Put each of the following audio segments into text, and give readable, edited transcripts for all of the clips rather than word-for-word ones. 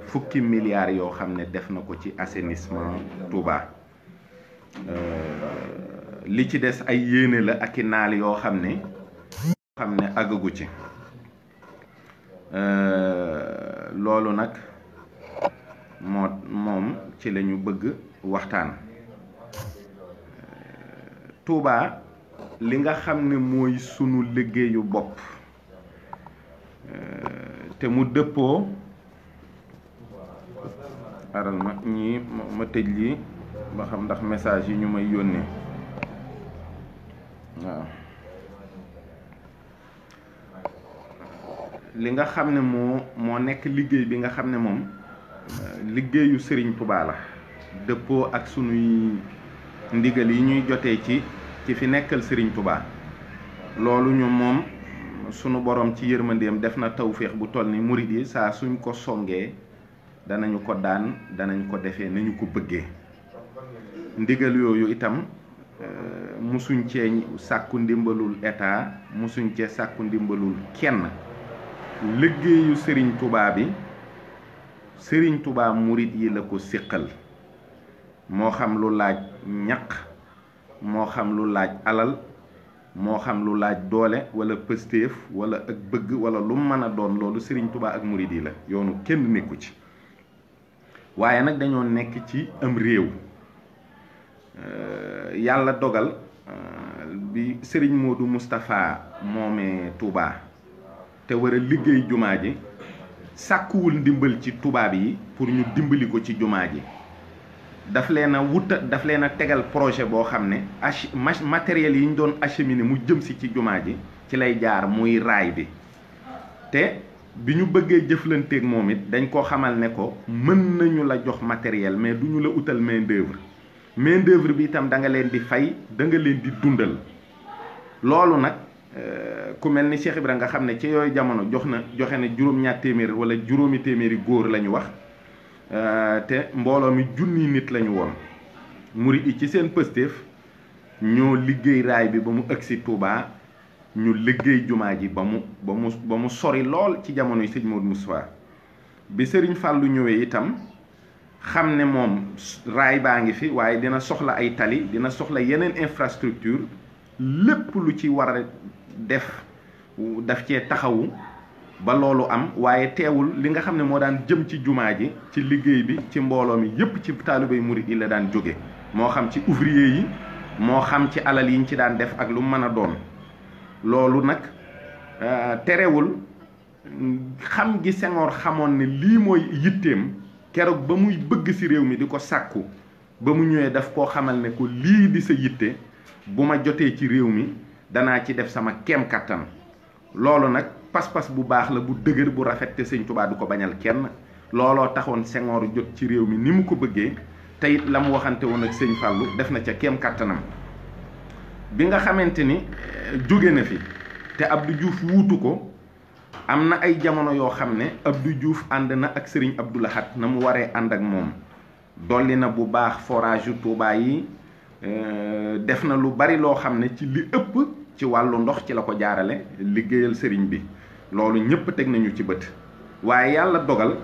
fukki milliards yoo xam ne def na ko ci assainissement Touba. Li ci des ay yéene la ak i naal yoo xam ne àggagu ci. Loolu nag moom ci la ñu bëgg waxtaan. Touba li nga xam ne mooy sunu liggéeyu bopp te mu dëppoo aral ma tëj lii ba xam ndax message yi ñu may yónnee waaw li nga xam ne moo nekk liggéey bi nga xam ne moom liggéeyu Serigne Touba la dëppoo ak sunuy ndigal yi ñuy jotee ci fi nekkal Serigne Touba. Loolu ñu moom sunu borom ci yërmandeem def na tawféex bu toll ni murid yi saa suñ ko songee danañu ko danañ ko defee nañu ko bëggee. Ndigal yooyu itam musuñ cee sàkku ndimbalul état musuñ cee sàkku ndimbalul kenn. Liggéeyu Serigne Touba bi Serigne Touba murid yi la ko séqal, moo xam lu laaj ñaq, moo xam lu laaj alal, moo xam lu laaj doole wala pëstéef wala ak bëgg wala lu mën a doon, loolu Serigne Touba ak murid yi la, yoonu kenn nekku ci. waaye nag dañoo nekk ci am réew. Yàlla dogal bi Serigne Modou Moustapha moomee Touba te war a liggéey jumaa ji sàkkuwul ndimbal ci tubaab yi pour ñu dimbali ko ci jumaa ji. daf leen a tegal projet boo xam ne matériel yi ñu doon acheminer mu jëm si ci jumaa ji ci lay jaar muy raay bi. te bi ñu bëggee jëflanteeg moom it dañ ko xamal ne ko mën nañu la jox matériel mais du ñu la utal main d'œuvre bi itam da nga leen di fay, da nga leen di dundal. loolu nag ku mel ni Cheikh Ibra nga xam ne ci yooyu jamono joxe na juróom-ñaar téeméer wala juróomi téeméeri góor la ñu wax. te mbooloo mi junni nit lañu woon. murid yi ci seen pëstéef ñoo liggéey raay bi ba mu agsi Touba, ñu liggéey jumaa ji ba mu sori lool ci jamono yi sëñ Modou Moustapha. bi Serigne Fallou ñëwee itam xam ne moom raay baa ngi fi waaye dina soxla ay tali, dina soxla yeneen infrastructure, lépp lu ci war a daf cee taxawu ba loolu am. waaye teewul li nga xam ne moo daan jëm ci jumaa ji ci liggéey bi ci mbooloo mi yépp ci taalibey murid yi la daan jóge, moo xam ci ouvrier yi, moo xam ci alal yiñ ci daan def ak lu mën a doon. loolu nag terewul xam gi Senghor xamoon ne lii mooy yitteem, keroog ba muy bëgg ci réew mi di ko sàkku, ba mu ñëwee daf koo xamal ne ko lii di sa yitte, bu ma jotee ci réew mi danaa ci def sama kem kattan. loolu nag pas-pas bu baax la, bu dëgër, bu rafet, te sëñ Touba du ko bañal kenn. looloo taxoon Senghor jot ci réew mi ni mu ko bëggee, te it la mu waxante woon ak sëñ Fallou def na ca kem kattanam. bi nga xamante ni jóge na fi te Abdou Diouf wuutu ko, am na ay jamono yoo xam ne Abdou Diouf ànd na ak Serigne Abdou Lahad na mu waree ànd ak moom. dolli na bu baax forage yu Touba yi, def na lu bari loo xam ne ci li ëpp ci wàllu ndox ci la ko jaarale liggéeyal sëriñ bi. loolu ñëpp teg nañu ci bët. waaye yàlla dogal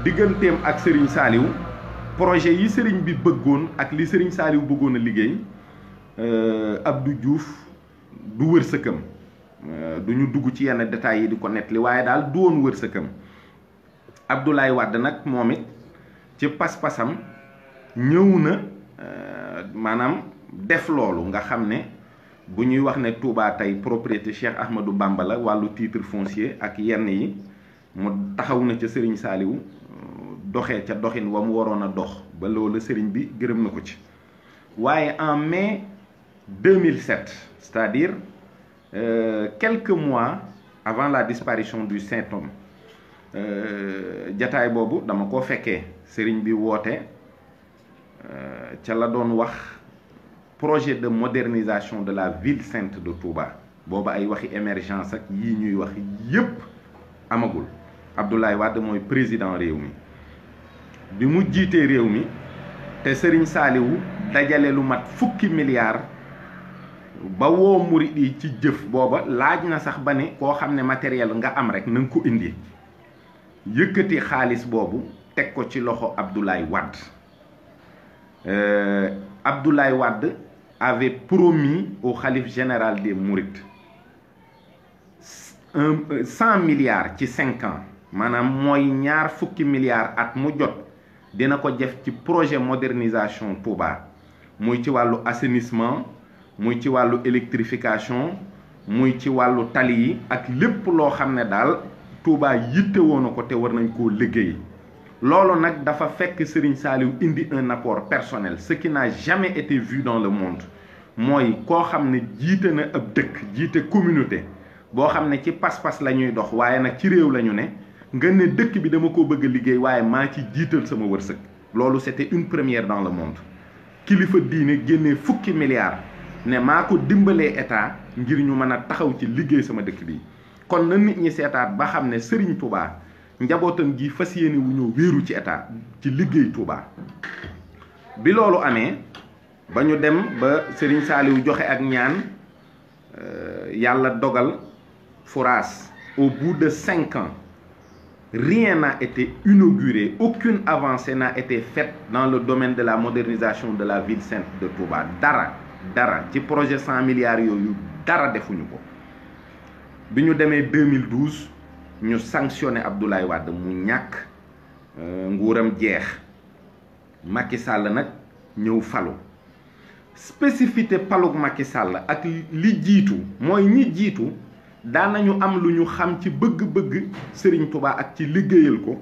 digganteem ak Serigne Saliou, projet yi sëriñ bi bëggoon ak li Serigne Saliou bëggoon a liggéey, Abdou Diouf du wërsëkam. du ñu dugg ci yenn détails yi di ko nettali, waaye daal du woon wërsëkam. Abdoulaye Wade nag moom it ci pas-pasam ñëw na maanaam def loolu nga xam ne bu ñuy wax ne Touba tey propriété Cheikh Ahmadou Bamba la, wàllu titre foncier ak yenn yi, mu taxaw na ca Serigne Saliou doxee ca doxin wa mu waroon a dox ba loolu Serigne bi gërëm na ko ci. waaye en mai 2007, c'est-à-dire quelques mois avant la disparition du Saint-Homme, jataay boobu dama ko fekkee. Serigne bi woote ca la doon wax projet de modernisation de la ville sainte de Touba. booba ay waxi émergence ak yii ñuy wax yépp amagul. Abdoulaye Wade mooy président réew mi. bi mu jiitee réew mi te Serigne Saliou dajale lu mat fukki milliards ba woo murid yi ci jëf, booba laaj na sax ba ne koo xam ne matériel nga am rek na nga ko indi. yëkkati xaalis boobu teg ko ci loxo Abdoulaye Wade. Abdoulaye Wade avait promis au khalife général des Mourides 100 milliards ci 5 ans maanaam mooy ñaar fukki milliards at mu jot dina ko def ci projet modernisation Touba muy ci wàllu assainissement muy ci wàllu électrification muy ci wàllu tali yi ak lépp loo xam ne daal Touba yitte woon na ko te war nañ koo liggéey. loolu nag dafa fekk Serigne Saliou indi un apport personnel ce qui n'a jamais été vu dans le monde mooy koo xam ne jiite na ab dëkk jiite communauté boo xam ne ci pas-pas la ñuy dox waaye nag ci réew la ñu ne nga ne dëkk bi dama ko bëgg a liggéey waaye maa ci jiital sama wërsëg. loolu c'était une première dans le monde kilifa diine génnee fukki milliards ne maa ko dimbalee état ngir ñu mën a taxaw ci liggéey sama dëkk bi. kon na nit ñi seetaat ba xam ne Serigne Touba njabootam gi fas yéene wu ñëw wéeru ci état ci liggéey Touba. bi loolu amee ba ñu dem ba Serigne Saliou joxe ak ñaan yàlla dogal foras au bout de 5 ans rien n'a été inauguré, aucune avancée n'a été faite dans le domaine de la modernisation de la ville sainte de Touba. Dara ci projet 100 milliards yooyu dara defuñu ko. bi ñu demee 2012 ñu sanctionné Abdoulaye Wade mu ñàkk nguuram jeex Macky Sall nag ñëw falu. spécificité palug Macky Sall ak li jiitu mooy ñi jiitu daanañu am lu ñu xam ci bëgg-bëgg Serigne Touba ak ci liggéeyal ko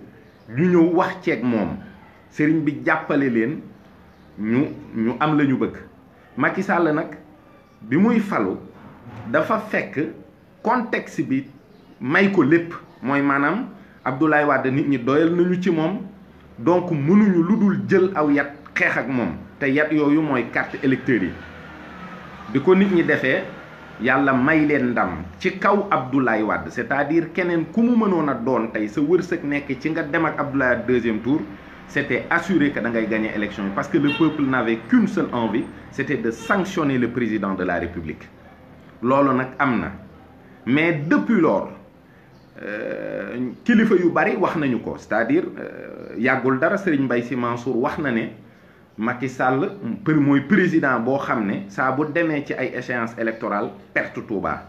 ñu ñëw wax ceeg moom Serigne bi jàppale leen ñu am la ñu bëgg. Macky Sall nag bi muy falu dafa fekk contexte bi may ko lépp mooy maanaam Abdoulaye Wade nit ñi doyal nañu ci moom donc mënuñu lu dul jël aw yat xeex ak moom te yat yooyu mooy carte électeur yi. bi ko nit ñi defee yàlla may leen ndam ci kaw Abdoulaye Wade c'est-à-dire keneen ku mu mënoon a doon tey sa wërsëg nekk ci nga dem ak Abdoulaye Wade deuxième tour c'était assuré que da ngay gagner élection yi parce que le peuple n'avait qu'une seule envie c'était de sanctionner le président de la République. loolu nag am na mais depuis lors kilifa yu bari wax nañu ko c'est-à-dire yàggul dara Serigne Mbaye Sy Mansour wax na ne Macky Sall mooy président boo xam ne saa bu demee ci ay échéances électorales perte Touba.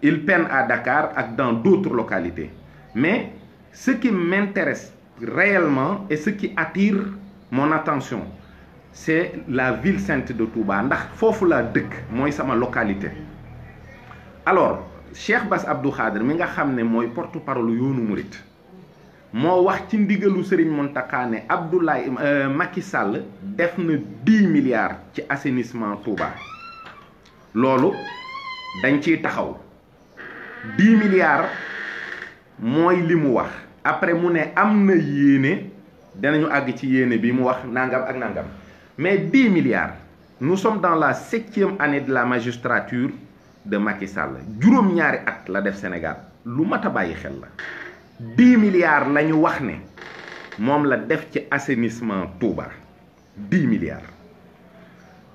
Il peine à Dakar ak dans d'autres localités mais ce qui m'intéresse réellement et ce qui attire mon attention c'est la ville sainte de Touba ndax foofu laa dëkk mooy sama localité. alors Cheikh Bass Abdou Khadre mi nga xam ne mooy porte-parole yoonu murit moo wax ci ndigalu Serigne Mountakha ne Macky Sall def na 10 milliards ci assainissement Touba. loolu dañ ciy taxaw 10 milliards mooy li mu wax après mu ne am na yéene danañu àgg ci yéene bi mu wax nangam ak nangam mais 10 milliards nous sommes dans la 7e année de la magistrature de Macky Sall juróom-ñaari at la def Sénégal lu mat a bàyyi xel la 10 milliards la ñu wax ne moom la def ci assainissement Touba 10 milliards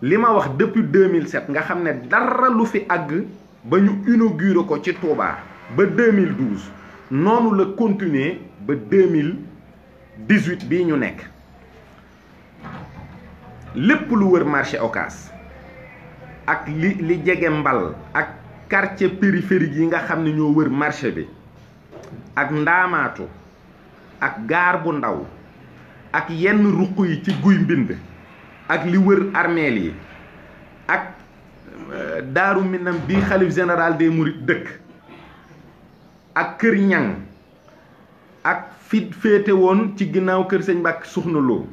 li ma wax depuis 2007 nga xam ne dara lu fi àgg ba ñu inauguré ko ci Touba ba 2012 noonu la continuer ba 2018 bii ñu nekk lépp lu wër marché Ocass ak li jege Mbal ak quartier périphérique yi nga xam ne ñoo wër marché bi ak Ndaamaatu ak gaar bu ndaw ak yenn ruq yi ci guy mbind ak li wër armeel yi ak Daaru Minam bi xalif général des Mourides dëkk ak kër ñang ak fi féete woon ci ginnaaw kër sëñ Mbàkke Soxna Lo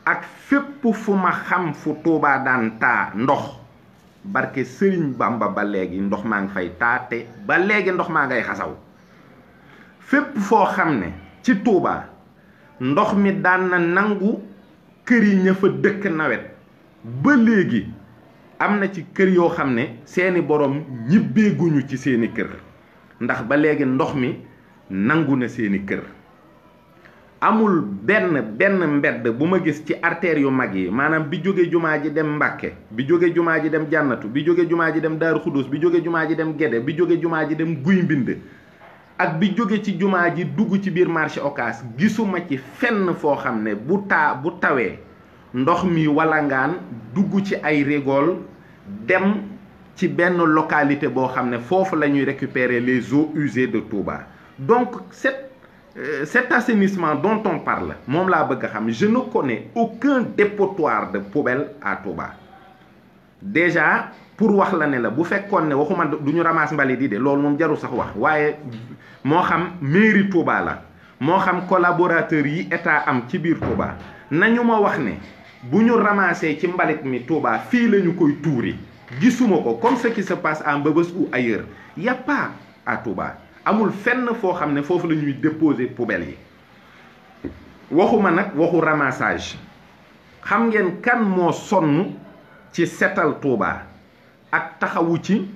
ak fépp fu ma xam fu Touba daan taa ndox barke Sëriñ Bamba ba léegi ndox maa ngi fay taa te ba léegi ndox maa ngay xasaw fépp foo xam ne ci Touba ndox mi daan na nangu kër yi ña fa dëkk nawet ba léegi am na ci kër yoo xam ne seeni borom ñibbeeguñu ci seeni kër ndax ba léegi ndox mi nangu na seeni kër amul benn mbedd bu ma gis ci artères yu mag yi maanaam bi jóge jumaa ji dem Mbàkke bi jóge jumaa ji dem Jànnatu bi jóge jumaa ji dem Daaru Xudus bi jóge jumaa ji dem Gédé bi jóge jumaa ji dem Guy Mbind ak bi jóge ci jumaa ji dugg ci biir marché Ocass gisuma ci fenn foo xam ne bu tawee ndox mi walangaan dugg ci ay rigole dem ci benn localité boo xam ne foofu la ñuy récupérer les eaux usées de Touba. Donc cet assainissement dont on parle moom laa bëgg a xam, je ne connais aucun dépotoir de poubelle à Touba. Déjà pour wax la ne la bu fekkoon ne waxuma du ñu ramasse mbalit yi de loolu moom jarul sax wax, waaye moo xam mairie Touba la moo xam collaborateurs yi état am ci biir Touba nañu ma wax ne bu ñu ramassé ci mbalit mi Touba fii la ñu koy tuuri gisuma ko, comme ce qui se passe à Mbeubeuss ou ailleurs. Y a pas à Touba amul fenn foo xam ne foofu la ñuy déposer poubelle yi. waxuma nag waxu ramassage. xam ngeen kan moo sonn ci setal Touba ak taxawu ci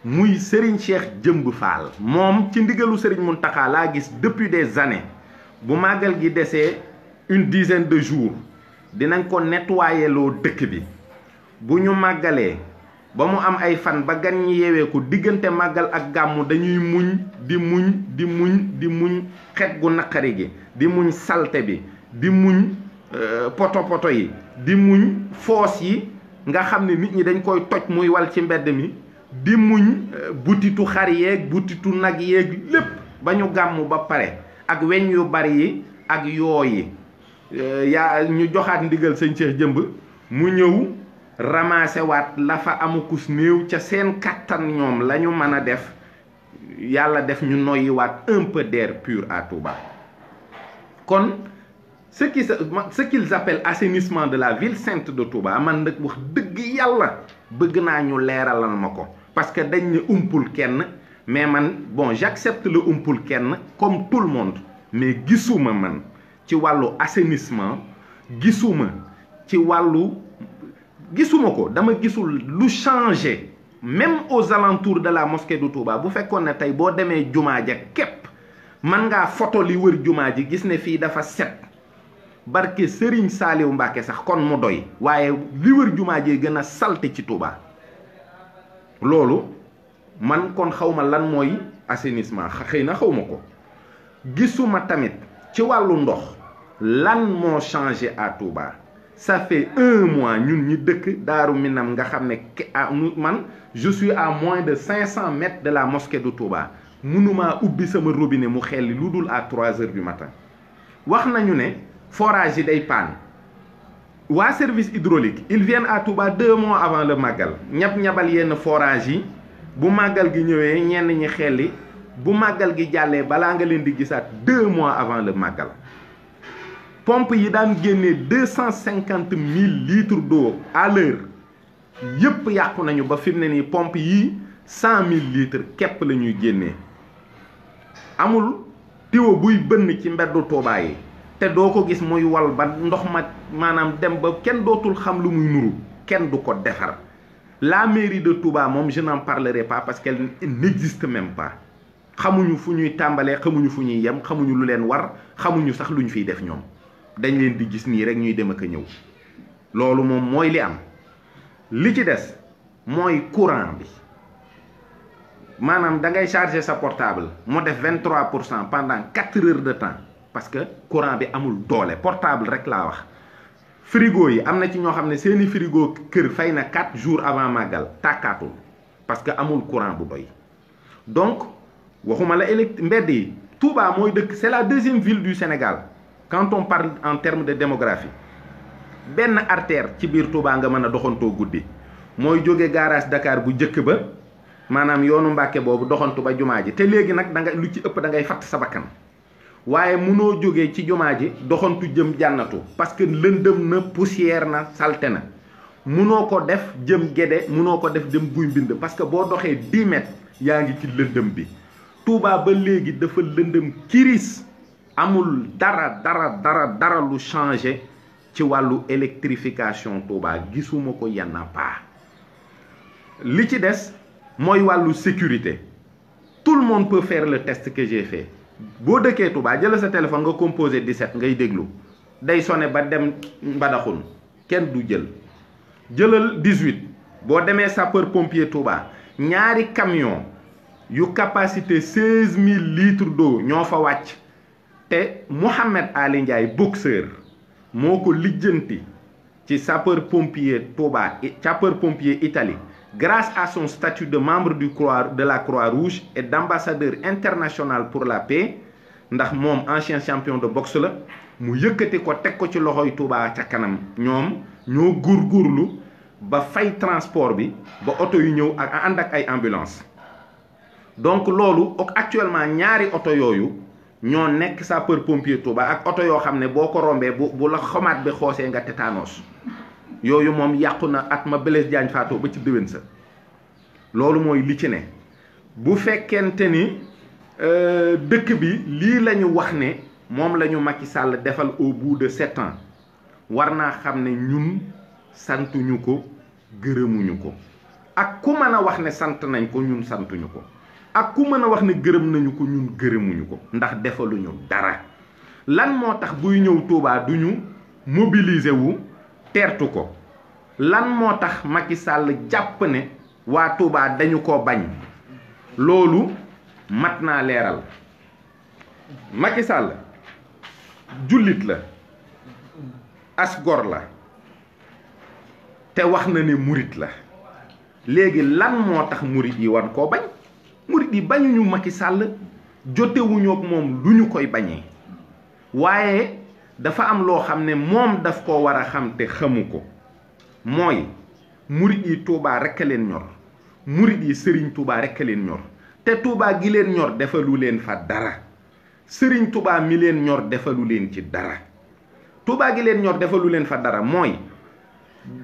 muy Serigne Cheikh Jëmb Fall. moom ci ndigalu Serigne Mountakha laa gis depuis des années bu màggal gi desee une dizaine de jours dinañ ko nettoyer loo dëkk bi. bu ñu màggalee ba mu am ay fan ba gan ñi yeewee ko diggante màggal ak gàmmu dañuy muñ di muñ xet gu naqari gi, di muñ salte bi, di muñ poto yi, di muñ foos yi nga xam ne nit ñi dañ koy toj muy wal ci mbedd mi, di muñ butitu xar yeeg butitu nag yeeg lépp ba ñu gàmmu ba pare ak weñ yu bari yi ak yooyi. yaa ñu joxaat ndigal sëñ Cheikh Jëmb mu ñëw ramassé waat la fa amukus néew ca seen kattan ñoom la ñu mën a def, yàlla def ñu noyyi waat un peu d'air pur à Touba. kon ce qu'ils appellent assainissement de la ville sainte de Touba man nag wax dëgg yàlla bëgg naa ñu leeralal ma ko, parce que dañ ne umpul kenn, mais man bon j'accepte le umpul kenn comme tout le monde, mais gisuma man ci wàllu assainissement, gisuma ko, dama gisul lu changé même aux alentours de la mosquée de Touba. bu fekkoon ne tey boo demee jumaa ja képp man ngaa photo li wër jumaa ji gis ne fii dafa set barke Serigne Saliou Mbacke sax kon mu doy, waaye li wër jumaa jee gën a salte ci Touba. loolu man kon xawma lan mooy assainissement, xëy na xawma ko. gisuma tamit ci wàllu ndox lan moo changé à Touba. Ça fait 1 mois ñun ñi dëkk Daaru Minam nga xam ne man je suis à moins de 500 mètres de la mosquée de Touba. mënumaa ubbi sama robinet mu xelli lu dul à 3 heures du matin. wax nañu ne forage yi day panne. waa service hydraulique ils viennent à Touba 2 mois avant le màggal ñabal yenn forage yi bu màggal gi ñëwee ñenn ñi xelli, bu màggal gi jàllee balaa nga leen di gisaat 2 mois avant le màggal. pompe yi daan génnee 250 000 litres d'eau à l'heure yépp yàqu nañu ba fi mu ne nii pompe yi 100 000 litres képp la ñuy génnee. amul tiwo buy bënn ci mbeddu Touba yi te doo ko gis muy wal ba ndox ma maanaam dem ba kenn dootul xam lu muy nuru, kenn du ko defar. La mairie de Touba moom je n'en parlerai pas parce qu'elle n'existe même pas. xamuñu fu ñuy tàmbalee, xamuñu fu ñuy yem, xamuñu lu leen war, xamuñu sax lu ñu fiy def ñoom. dañ leen di gis nii rek ñuy dem ak a ñëw. loolu moom mooy li am. li ci des mooy courant bi maanaam da ngay charger sa portable mu def 23% pendant 4 heures de temps parce que courant bi amul doole. portable rek laa wax. frigo yi am na ci ñoo xam ne seeni frigo kër fay na 4 jours avant màggal tàkkaatul parce que amul courant bu doy. donc waxuma la mbedd yi Touba mooy dëkk, c'est la 2e ville du Sénégal quand on parle en termes de démographie. benn artère ci biir Touba nga mën a doxantoo guddi mooy jóge garage Dakar bu njëkk ba maanaam yoonu Mbàkke boobu doxantu ba jumaa ji, te léegi nag da nga lu ci ëpp da ngay fatt sa bakkan. waaye munoo jógee ci jumaa ji doxantu jëm jànnatu parce que lëndëm na, poussière na, salte na. munoo ko def jëm Gédé, munoo ko def jëm Guy Mbind parce que boo doxee 10 mètres yaa ngi ci lëndëm bi. Touba ba léegi dafa lëndëm kiris, amul dara lu changé ci wàllu électrification Touba gisuma ko yenn pas. li ci des mooy wàllu sécurité. tout le monde peut faire le test que j'ai fait. boo dëkkee Touba jël sa téléphone nga composé 17 ngay déglu day sonné ba dem Mbadaxun kenn du jëlal 18 boo demee sapeur pompier Touba ñaari camion yu capacité 16 000 litres d'eau ñoo fa wàcc te Mohamed Ali Ndiaye boxeur moo ko lijjanti ci sapeur pompier Touba sapeur pompier Italie grâce à son statut de membre de la Croix-Rouge et d'ambassadeur international pour la paix ndax moom ancien champion de boxe la mu yëkkati ko teg ko ci loxoy Touba ca kanam ñoom ñoo góorgóorlu ba fay transport bi ba oto yu ñëw ak ànd ak ay ambulance donc loolu actuellement ñaari oto yooyu ñoo nekk sapeur pompier Touba ak oto yoo xam ne boo ko rombee bu la xomaat bi xoosee nga tétanos yooyu moom yàqu na at ma Blaise Diagne faatoo ba ci déwén sa loolu mooy li ci ne bu fekkente ni dëkk bi lii la ñu wax ne moom la ñu Macky Sall defal au bout de 7 ans war naa xam ne ñun santuñu ko gërëmuñu ko ak ku mën a wax ne sant nañ ko ñun santuñu ko ak ku mën a wax ne gërëm nañu ko ñun gërëmuñu ko ndax defaluñu dara lan moo tax buy ñëw Touba duñu mobiliser wu teertu ko lan moo tax Macky Sall jàpp ne waa Touba dañu ko bañ loolu mat naa leeral Macky Sall jullit la as gor la te wax na ne murit la léegi lan moo tax murit yi war koo bañ murit yi bañuñu Macky Sall jotewuñu ak moom lu ñu koy bañee waaye dafa am loo xam ne moom daf ko war a xam te xamu ko mooy murit yi Touba rekk a leen ñor murit yi Serigne Touba rekk a leen ñor te Touba gi leen ñor defalu leen fa dara Serigne Touba mi leen ñor defalu leen ci dara Touba gi leen ñor defalu leen fa dara mooy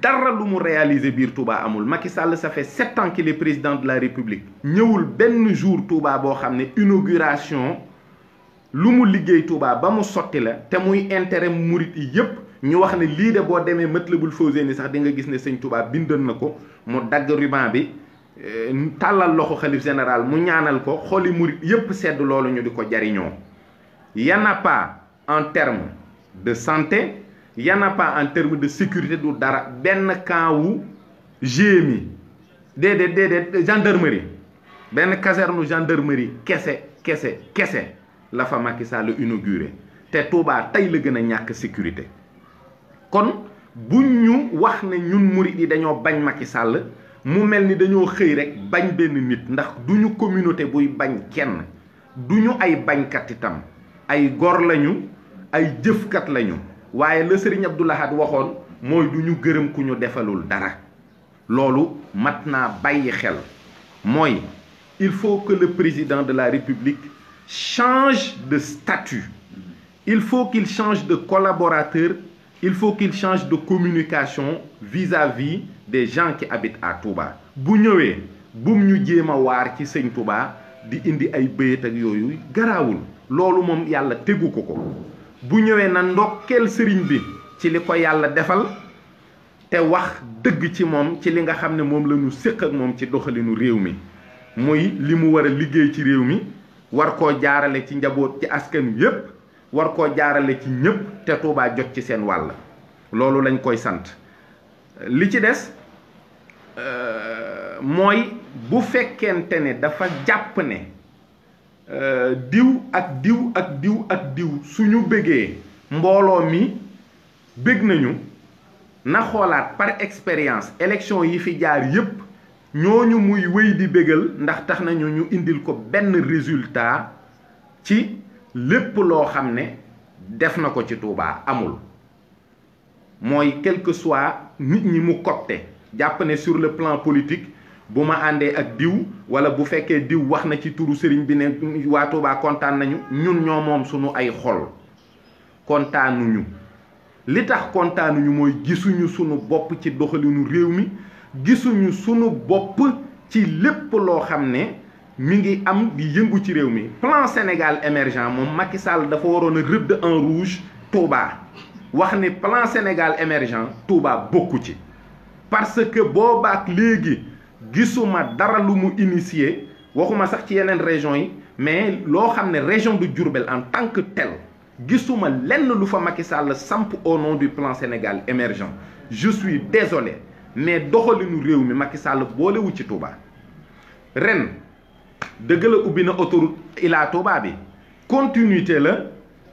dara lu mu réaliser biir Touba amul Macky Sall ça fait 7 ans qu'il est président de la République ñëwul benn jour Touba boo xam ne inauguration lu mu liggéey Touba ba mu sotti la te muy intérêt murit yi yépp ñu wax ne lii de boo demee Matlabul Fawzeyni sax di nga gis ne sëñ Touba bindoon na ko mu dagg ruban bi tàllal loxo xalif général mu ñaanal ko xoli murit yépp sedd loolu ñu di ko jariñoo y en a pas en termes de santé y en a pas en termes de sécurité du dara benn camp wu GMI déedéet gendarmerie benn caserne gendarmerie kese la fa Macky Sall inauguré te Touba tey la gën a ñàkk sécurité kon bu ñu wax ne ñun murit yi dañoo bañ Macky Sall mu mel ni dañoo xëy rek bañ benn nit ndax duñu communauté buy bañ kenn duñu ay bañkat itam ay gor lañu ay jëfkat lañu waaye la Serigne Abdou Lahad waxoon mooy duñu gërëm ku ñu defalul dara loolu mat naa bàyyi xel mooy il faut que le président de la République change de statut il faut qu'il change de collaborateur il faut qu'il change de communication vis-à-vis des gens qui habitent à Touba bu ñëwee bum ñu jéem a waar ci sëñ Touba di indi ay bëyët ak yooyu garaawul loolu moom yàlla tegu ko bu ñëwee na ndokkeel sëriñ bi ci li ko yàlla defal te wax dëgg ci moom ci li nga xam ne moom la ñu séq ak moom ci doxalinu réew mi muy li mu war a liggéey ci réew mi war koo jaarale ci njaboot ci askan yépp war koo jaarale ci ñépp te Touba jot ci seen wàll loolu lañ koy sant li ci des mooy bu fekkente ne dafa jàpp ne diw ak diw suñu bëggee mbooloo mi bëgg nañu na xoolaat par expérience élection yi fi jaar yépp ñooñu muy wéy di bëggal ndax tax nañu ñu indil ko benn résultat ci lépp loo xam ne def na ko ci Touba amul mooy quel que soit nit ñi mu copte jàpp ne sur le plan politique bu ma àndee ak diw wala bu fekkee diw wax na ci turu sëriñ bi ne waa Touba kontaan nañu ñun ñoo moom suñu ay xol kontaanuñu li tax kontaanuñu mooy gisuñu sunu bopp ci doxalinu réew mi gisuñu sunu bopp ci lépp loo xam ne mi ngi am di yëngu ci réew mi plan Sénégal émergent moom Macky Sall dafa waroon a rëdd en rouge Touba wax ni plan Sénégal émergent Touba bokku ci parce que boobaak léegi gisuma dara lu mu initié waxuma sax ci yeneen région yi mais loo xam ne région de Diourbel en tant que tel gisuma lenn lu fa Macky Sall samp au nom du plan Sénégal émergent je suis désolé mais doxalinu réew mi Macky Sall boolewu ci Touba ren dëgg la ubbi na autoroute Ila Touba bi continuité la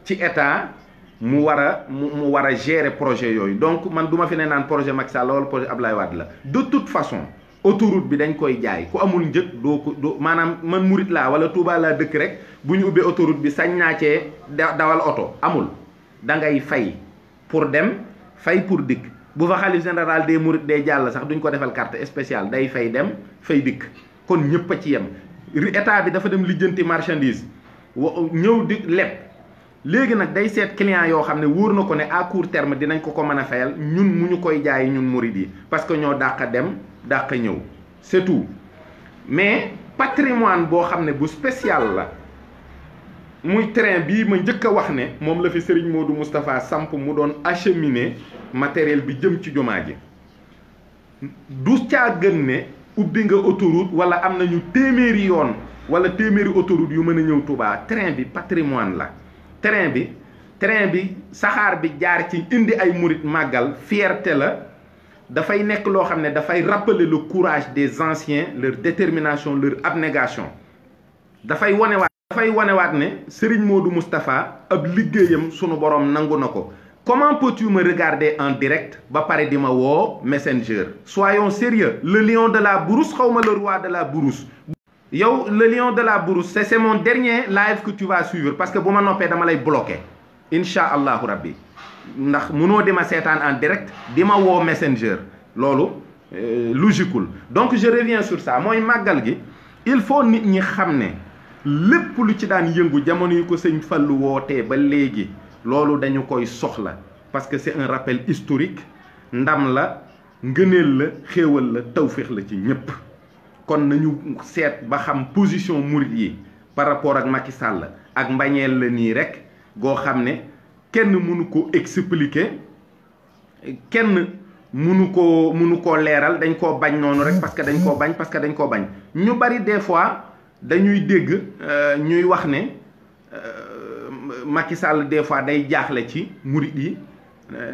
ci état mu war a gérer projet yooyu. donc man du ma fi ne naan projet Macky Sall wala projet Abdoulaye Wade la de toute façon autoroute bi dañ koy jaay ku amul njëg doo maanaam man murit laa wala Touba laa dëkk rek bu ñu ubbee autoroute bi sañ naa cee dawal oto amul da ngay fay pour dem fay pour dikk. bu fa xalif général des mourides day jàll sax duñ ko defal carte spéciale day fay dem fay dikk kon ñëpp a ci yem. état bi dafa dem lijjanti marchandise ñëw di leb léegi nag day seet client yoo xam ne wóor na ko ne à court terme dinañ ko mën a fayal ñun mu ñu koy jaay ñun murid yi parce que ñoo dàq dem dàq ñëw c'est tout. mais patrimoine boo xam ne bu spécial la muy train bii ma njëkk a wax ne moom la fi Serigne Modou Moustapha samp mu doon acheminer matériel bi jëm ci jumaa ji du caa gën ne ubbi nga autoroute wala am nañu téeméeri yoon wala téeméeri autoroute yu mën a ñëw Touba. train bi patrimoine la. train bi saxaar bi jaar ci indi ay murit màggal fierté la dafay nekk loo xam ne dafay rappeler le courage des anciens leur détermination leur abnégation dafay wanewaat ne Serigne Modou Moustapha ab liggéeyam sunu borom nangu na ko. Comment peux-tu me regarder en direct ba pare di ma woo Messenger? Soyons sérieux. Le lion de la brousse xawma le roi de la brousse. yow le lion de la brousse c'est mon dernier live que tu vas suivre parce que bu ma noppee dama lay bloquer incha allahu rabbi ndax munoo di ma seetaan en direct di ma woo Messenger loolu logiqueul. donc je reviens sur ça mooy màggal gi il faut nit ñi xam ne lépp lu ci daan yëngu jamono yi ko sëñ Fallu wootee ba léegi loolu dañu koy soxla parce que c'est un rappel historique ndam la ngëneel la xéewal la tawféex la ci ñépp. kon nañu seet ba xam position murit yi par rapport ak Macky Sall ak mbañeel la nii rek goo xam ne kenn mënu ko expliquer kenn mënu koo leeral dañ koo bañ noonu rek parce que dañ koo bañ ñu bari des fois dañuy dégg ñuy wax ne Macky Sall des fois day jaaxle ci murit yi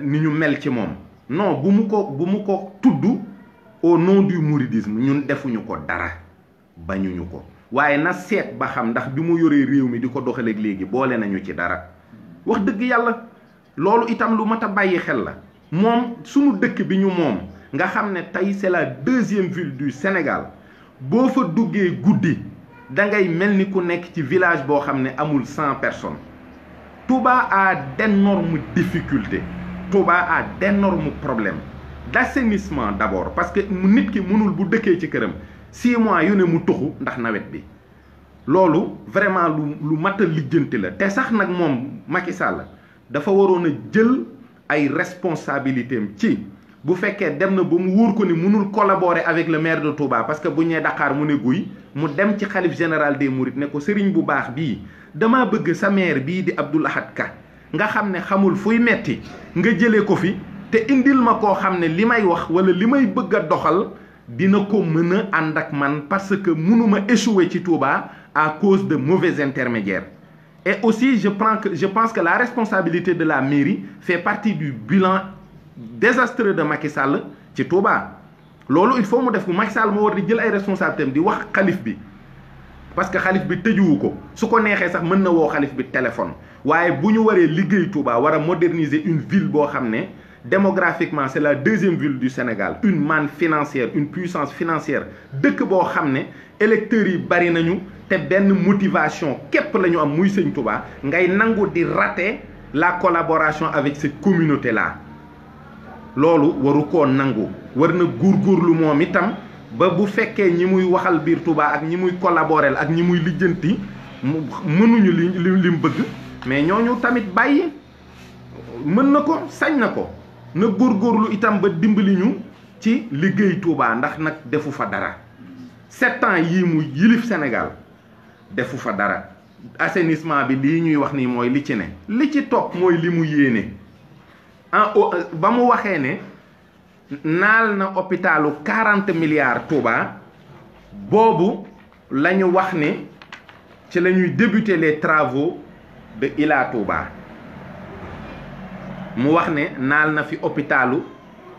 ni ñu mel ci moom non bu mu ko tudd au nom du mouridisme ñun defuñu ko dara bañuñu ko waaye na seet ba xam ndax bi mu yoree réew mi di ko doxaleeg léegi boole nañu ci dara wax dëgg yàlla loolu itam lu mat a bàyyi xel la. moom sunu dëkk bi ñu moom nga xam ne tey c'est la deuxième ville du Sénégal boo fa duggee guddi da ngay mel ni ku nekk ci village boo xam ne amul 100 personnes. Touba a d'énormes difficultés. Touba a d'énormes problèmes d'assainissement d'abord parce que nit ki mënul bu dëkkee ci këram 6 mois yu ne mu tuxu ndax nawet bi loolu vraiment lu mat a lijjanti la. te sax nag moom Macky Sall dafa waroon a jël ay responsabilités am ci bu fekkee dem na ba mu wóor ko ni mënul collaborer avec le maire de Touba parce que bu ñee Dakar mu ne guy mu dem ci xalif général des Mourides ne ko sëriñ bu baax bii dama bëgg sa maire bii di Abdoul Ahad Ka nga xam ne xamul fuy metti nga jëlee ko fi te indil ma koo xam ne li may wax wala li may bëgg a doxal dina ko mën a ànd ak man parce que mënuma échouer ci Touba à cause de mauvais intermédiaires. Et aussi je pense que la responsabilité de la mairie fait partie du bilan désastreux de Macky Sall ci Touba. loolu il faut mu def ko Macky Sall moo war di jël ay responsabilités di wax xalif bi parce que xalif bi tëjuwu ko su ko neexee sax mën na woo xalif bi téléphone waaye bu ñu waree liggéey Touba war a moderniser une ville boo xam ne démographiquement c'est la deuxième ville du Sénégal une manne financière une puissance financière dëkk boo xam ne électeurs yi bari nañu te benn motivation képp la ñu am muy sëñ Touba ngay nangu di rater la collaboration avec cette communauté là loolu waru koo nangu war na góorgóorlu moom itam ba bu fekkee ñi muy waxal biir Touba ak ñi muy collaborer ak ñi muy lijjanti mënuñu li mu bëgg mais ñooñu tamit bàyyi mën na ko sañ na ko na góorgóorlu itam ba dimbali ñu ci liggéey Touba ndax nag defu fa dara 7 ans yii mu yilif Sénégal defu fa dara assainissement bi lii ñuy wax nii mooy li ci ne li ci topp mooy li mu yéene ba mu waxee ne naal na hôpitalu 40 milliards Touba boobu la ñu wax ne ci la ñuy débuter les travaux de Ila Touba mu wax ne naal na fi hôpitalu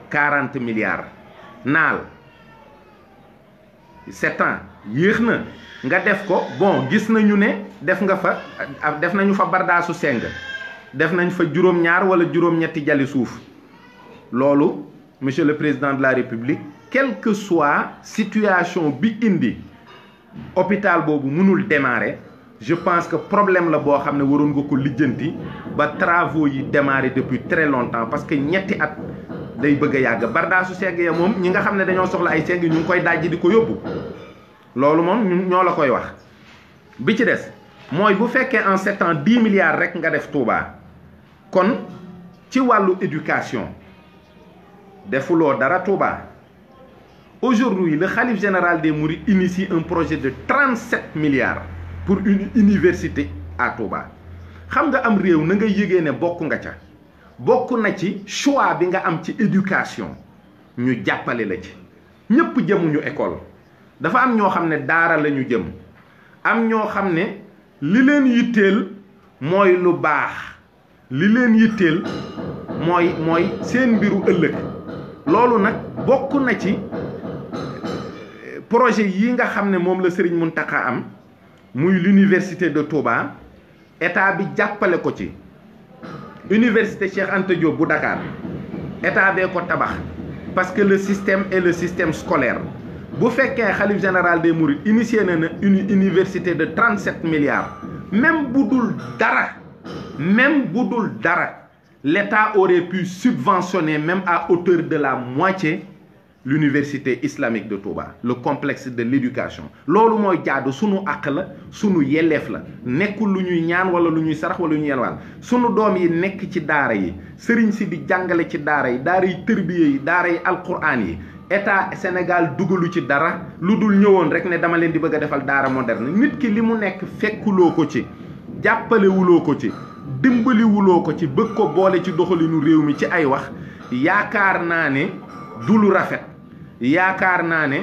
40 milliards naal 7 ans yéex na nga def ko bon gis nañu ne def nañu fa bardaasu seng def nañ fa juróom-ñaar wala juróom-ñetti jali suuf loolu monsieur le président de la république quelle que soit situation bi indi hôpital boobu mënul démarrer je pense que problème la boo xam ne waroon nga ko lijjanti ba travaux yi démarrer depuis très longtemps parce que ñetti at day bëgg a yàgg bardaasu seng ya moom ñi nga xam ne dañoo soxla ay seng ñu ngi koy dajji di ko yóbbu loolu moom ñoo la koy wax bi ci des mooy bu fekkee en 7 ans 10 milliards rek nga def Touba kon ci wàllu éducation defuloo dara Touba aujourd'hui le khalife général des Mourides initie un projet de 37 milliards pour une université à Touba xam nga am réew na nga yëgee ne bokk nga ca bokk na ci choix bi nga am ci éducation ñu jàppale la ci ñëpp jëmuñu école dafa am ñoo xam ne daara la ñu jëm am ñoo xam ne li leen yitteel mooy lu baax li leen yitteel mooy seen mbiru ëllëg loolu nag bokk na ci projet yi nga xam ne moom la Serigne Mountakha am muy l'université de Touba état bi jàppale ko ci université Cheikh Anta Diop bu Dakar état bee ko tabax parce que le système est le système scolaire bu fekkee xalif général des Mourides initié na une université de 37 milliards même bu dul dara l'État aurait pu subventionner même à hauteur de la moitié l'université islamique de Touba le complexe de l'éducation loolu mooy jaadu sunu àq la sunu yelleef la nekkul lu ñuy ñaan wala lu ñuy sarax wala lu ñuy yelwaan sunu doom yi nekk ci daara yi sëriñ si di jàngale ci daara yi tërbiye yi daara yi alquran yi état Sénégal dugalu ci dara lu dul ñëwoon rek ne dama leen di bëgg a defal daara moderne nit ki li mu nekk fekkuloo ko ci jàppalewuloo ko ci dimbaliwuloo ko ci bëgg ko boole ci doxalinu réew mi ci ay wax yaakaar naa ne du lu rafet yaakaar naa ne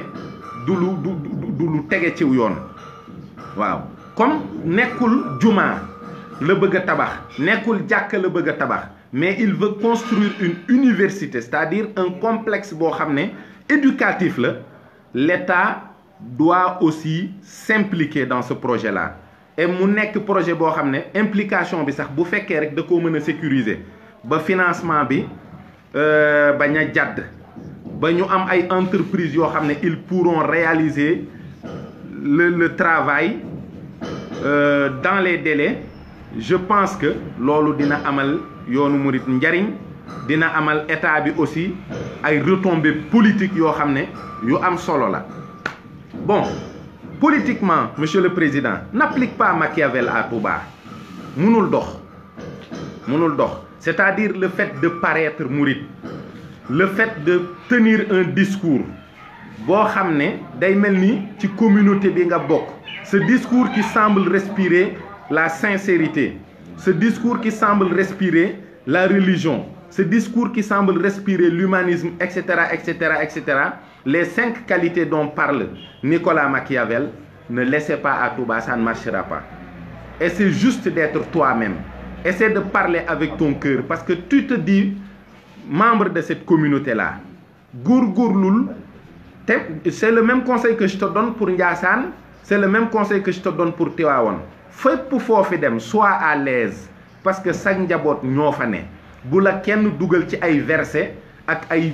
du lu tege ciw yoon waaw comme nekkul jumaa la bëgg a tabax nekkul jàkka la bëgg a tabax mais il veut construire une université c'est-à-dire un complexe boo xam ne éducatif la l'État doit aussi s'impliquer dans ce projet-là et mu nekk projet boo xam ne implication bi sax bu fekkee rek da koo mën a sécuriser ba financement bi bañ a jàdd ba ñu am ay entreprises yoo xam ne ils pourront réaliser le travail dans les délais je pense que loolu dina amal yoonu murit njariñ dina amal état bi aussi ay retombées politiques yoo xam ne yu am solo la bon politiquement monsieur le président n'applique pas Machiavel à Touba mënul dox c'est-à-dire le fait de paraître mouride le fait de tenir un discours boo xam ne day mel ni ci communauté bi nga bokk ce discours qui semble respirer la sincérité ce discours qui semble respirer la religion ce discours qui semble respirer l'humanisme etc etc etc les 5 qualités dont parle Nicolas Machiavel ne laissez pas à Touba, ça ne marchera pas et c'est juste d'être toi-même essaie de parler avec ton cœur parce que tu te dis membre de cette communauté-là góorgóorlul te c'est le même conseil que je te donne pour Ndiassane c'est le même conseil que je te donne pour Tivaouane fépp foofi dem sois à l'aise parce que sa njaboot ñoo fa ne bu la kenn dugal ci ay versets ak ay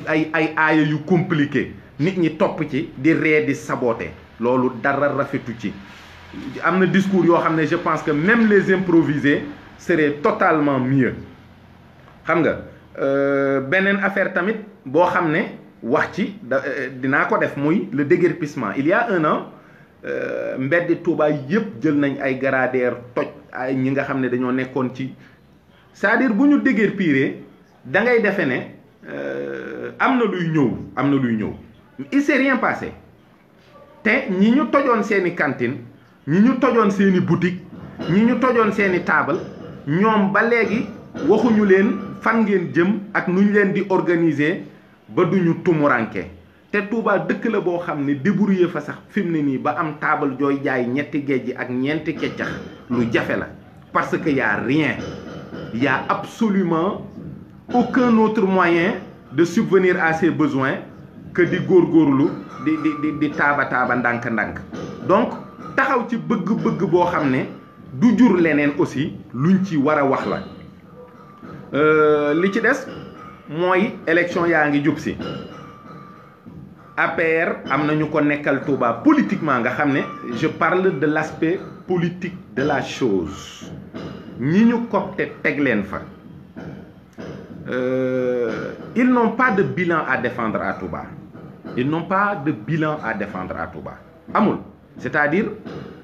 aaya yu compliqué nit ñi topp ci di ree di saboter loolu dara rafetu ci am na discours yoo xam ne je pense que même les improvisés seraient totalement mieux xam nga beneen affaire tamit boo xam ne wax ci dinaa ko def muy le déguerpissement il y a 1 an mbeddi Touba yëpp jël nañ ay gradaire toj ay ñi nga xam ne dañoo nekkoon ci c'est-à-dire bu ñu déguerpiré da ngay defe ne am na luy ñëw il s'est rien passé te ñi ñu tojoon seeni cantine ñi ñu tojoon seeni boutique ñi ñu tojoon seeni table ñoom ba léegi waxuñu leen fan ngeen jëm ak nu ñu leen di organiser ba duñu tumuranke te Touba dëkk la boo xam ne débrouiller fa sax fi mu ne nii ba am table jooy jaay ñetti géej ak ñeenti keccax lu jafe la parce que y a rien y a absolument aucun autre moyen de subvenir à ses besoins que di góorgóorlu di taaba ndànk-ndànk. Donc taxaw ci bëgg-bëgg boo xam ne du jur leneen aussi luñ ci war a wax la. Li ci des mooy élection yaa ngi jub si APR am na ñu ko nekkal Touba politiquement nga xam ne je parle de l'aspect politique de la chose ñi ñu copte teg leen fa ils n'ont pas de bilan à défendre à Touba. Ils n'ont pas de bilan à défendre à Touba amul c'est-à-dire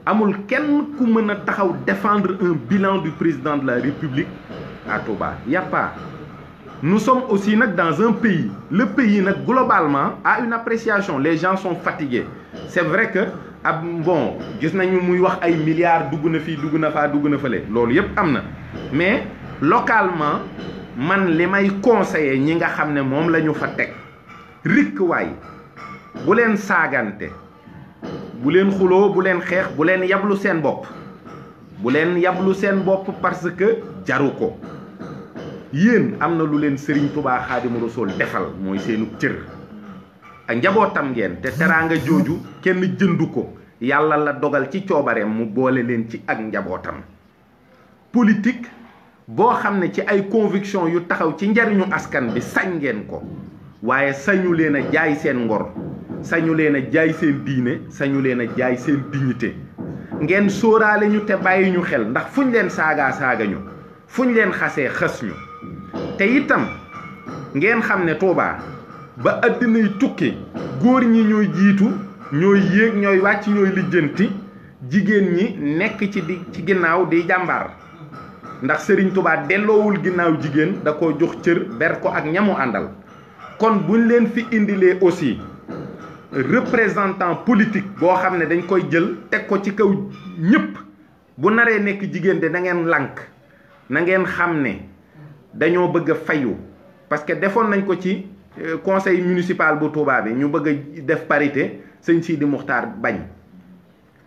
amul kenn ku mën a taxaw défendre un bilan du président de la République à Touba. Y a pas. Nous sommes aussi dans un pays. Le pays globalement a une appréciation. Les gens sont fatigués. C'est vrai que bon, gis nañu muy wax ay milliards dugg na fii dugg na faa dugg na fële loolu yëpp am na mais localement man li may conseiller ñi nga xam ne moom la ñu fa teg rikk waay bu leen saagante bu leen xuloo bu leen xeex bu leen yablu seen bopp bu leen yablu seen bopp parce que jaru ko yéen am na lu leen Serigne Touba Xaadimu Rasuul defal mooy seenu cër ak njabootam ngeen te teraanga jooju kenn jëndu ko yàlla la dogal ci coobareem mu boole leen ci ak njabootam politique boo xam ne ci ay conviction yu taxaw ci njariñu askan bi sañ ngeen ko waaye sañu leen a jaay seen ngor sañu leen a jaay seen diine sañu leen a jaay seen dignité ngeen sóoraale ñu te bàyyi ñu xel ndax fuñ leen saaga ñu fuñ leen xasee xës ñu te itam ngeen xam ne Touba ba àddinay tukki góor ñi ñooy jiitu ñooy yéeg ñooy wàcc ñooy lijjanti jigéen ñi nekk ci ginnaaw di jàmbaar ndax Serigne Touba delloowul ginnaaw jigéen da ko jox cër ber ko ak ñamu àndal kon buñ leen fi indilee aussi représentant politique boo xam ne dañ koy jël teg ko ci kaw ñëpp bu naree nekk jigéen de na ngeen lànk na ngeen xam ne dañoo bëgg a fayu parce que defoon nañ ko ci conseil municipal bu Touba bi ñu bëgg a def parité sëñ Sidi Muxtaar bañ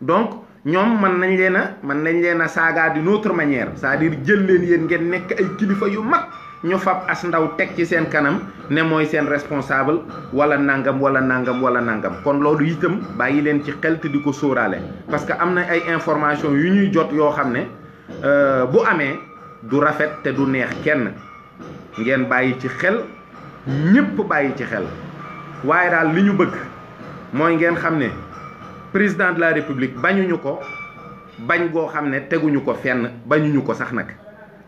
donc ñoom mën nañ leen a saaga d'une autre manière c'est-à-dire jël leen yéen ngeen nekk ay kilifa yu mag ñu fab as ndaw teg ci seen kanam ne mooy seen responsable wala nangam wala nangam wala nangam kon loolu itam bàyyi leen ci xel te di ko sóoraale parce que am na ay information yu ñuy jot yoo xam ne bu amee du rafet te du neex kenn ngeen bàyyi ci xel ñépp bàyyi ci xel waaye daal li ñu bëgg mooy ngeen xam ne président de la république bañuñu ko bañ goo xam ne teguñu ko fenn bañuñu ko sax nag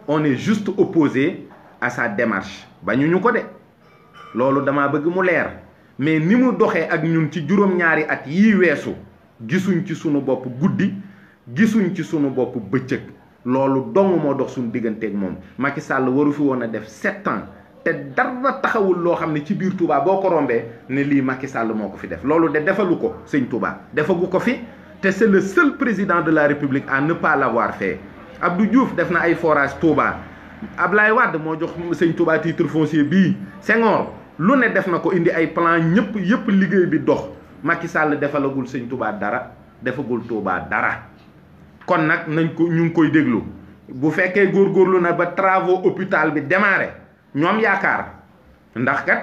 on est juste opposé à sa démarche bañuñu ko de loolu dama bëgg mu leer mais ni mu doxee ak ñun ci juróom-ñaari at yii weesu gisuñ ci sunu bopp guddi gisuñ ci sunu bopp bëccëg loolu dong moo dox suñu digganteeg moom Macky Sall waru fi woon a def 7 ans te dara taxawul loo xam ne ci biir Touba boo ko rombee ne lii Macky Sall moo ko fi def loolu de defalu ko sëñ Touba defagu ko fi te c'est le seul président de la République à ne pas l'avoir fait Abdou Diouf def na ay forage Touba Ablaye Wade moo jox sëñ Touba titre foncier bii Senghor lu ne def na ko indi ay plan yëpp liggéey bi dox Macky Sall defalagul sëñ Touba dara defagul Touba dara kon nag nañ ko ñu ngi koy déglu bu fekkee góorgóorlu na ba travaux hôpital bi démarré ñoom yaakaar ndax kat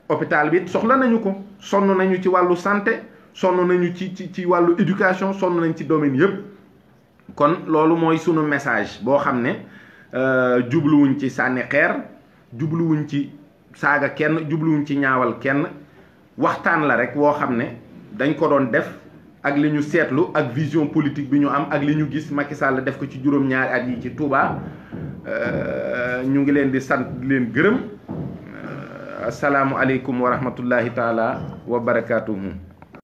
hôpital bi soxla nañu ko sonn nañu ci wàllu santé sonn nañu ci wàllu éducation sonn nañ ci domaine yëpp kon loolu mooy sunu message boo xam ne jubluwuñ ci sànni xeer jubluwuñ ci saaga kenn jubluwuñ ci ñaawal kenn waxtaan la rek woo xam ne dañ ko doon def ak li ñu seetlu ak vision politique bi ñu am ak li ñu gis Macky Sall def ko ci juróom-ñaari at yi ci Touba ñu ngi leen di sant di leen gërëm asalaamualeykum wa rahmatullahi taala wa barakaatuhu